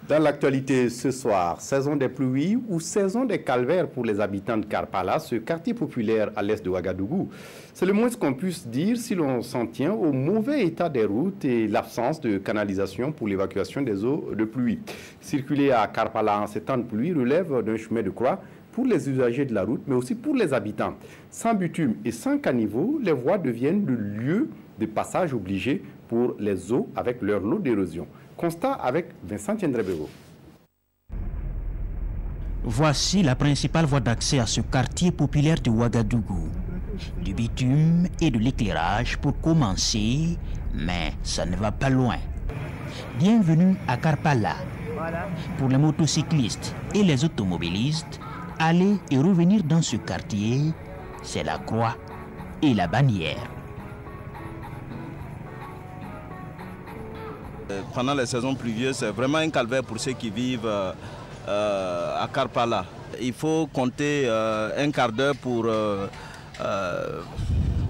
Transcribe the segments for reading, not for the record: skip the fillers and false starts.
Dans l'actualité ce soir, saison des pluies ou saison des calvaires pour les habitants de Karpala, ce quartier populaire à l'est de Ouagadougou. C'est le moins qu'on puisse dire si l'on s'en tient au mauvais état des routes et l'absence de canalisation pour l'évacuation des eaux de pluie. Circuler à Karpala en ces temps de pluie relève d'un chemin de croix pour les usagers de la route, mais aussi pour les habitants. Sans bitume et sans caniveau, les voies deviennent le lieu de passage obligé pour les eaux avec leur lot d'érosion. Constat avec Vincent Tiendrebego. Voici la principale voie d'accès à ce quartier populaire de Ouagadougou. Du bitume et de l'éclairage pour commencer, mais ça ne va pas loin. Bienvenue à Karpala. Pour les motocyclistes et les automobilistes, aller et revenir dans ce quartier, c'est la croix et la bannière. Pendant les saisons pluvieuses, c'est vraiment un calvaire pour ceux qui vivent à Karpala. Il faut compter un quart d'heure pour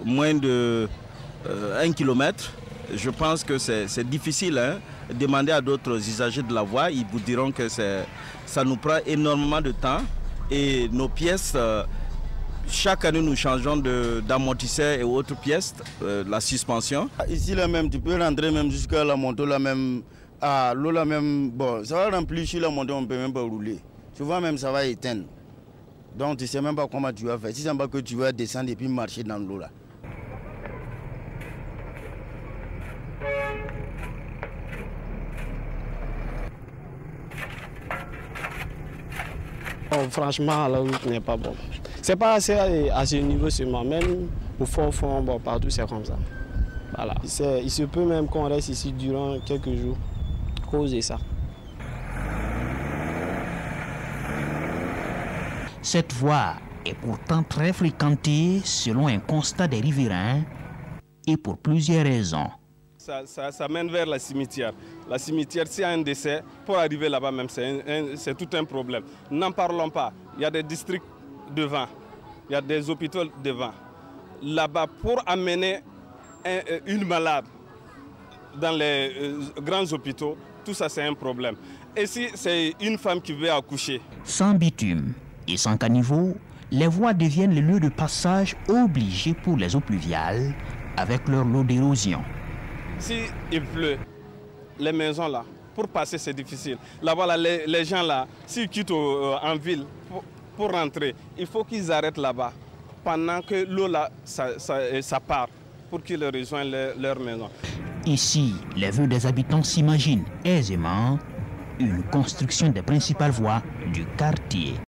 moins de 1 kilomètre. Je pense que c'est difficile. Hein. Demandez à d'autres usagers de la voie, ils vous diront que ça nous prend énormément de temps. Et nos pièces, chaque année nous changeons d'amortisseur et autres pièces, la suspension. Ici là même, tu peux rentrer même jusqu'à la moto là même, à l'eau là même, bon, ça va remplir sur la moto, on ne peut même pas rouler. Souvent même ça va éteindre. Donc tu ne sais même pas comment tu vas faire. Si c'est pas que tu vas descendre et puis marcher dans l'eau là. Bon, franchement, la route n'est pas bonne. C'est pas assez à ce niveau seulement, même au fond, bon, partout c'est comme ça. Voilà. Il se peut même qu'on reste ici durant quelques jours à cause de ça. Cette voie est pourtant très fréquentée selon un constat des riverains et pour plusieurs raisons. Ça mène vers la cimetière. La cimetière, s'il y a un décès, pour arriver là-bas même, c'est tout un problème. N'en parlons pas. Il y a des districts devant, il y a des hôpitaux devant. Là-bas, pour amener une malade dans les grands hôpitaux, tout ça c'est un problème. Et si c'est une femme qui veut accoucher? Sans bitume et sans caniveau, les voies deviennent le lieu de passage obligé pour les eaux pluviales avec leur lot d'érosion. Si il pleut, les maisons là, pour passer c'est difficile. Là-bas, les gens là, s'ils quittent en ville pour rentrer, il faut qu'ils arrêtent là-bas pendant que l'eau là, ça part pour qu'ils rejoignent leur maison. Ici, les vœux des habitants s'imaginent aisément une construction des principales voies du quartier.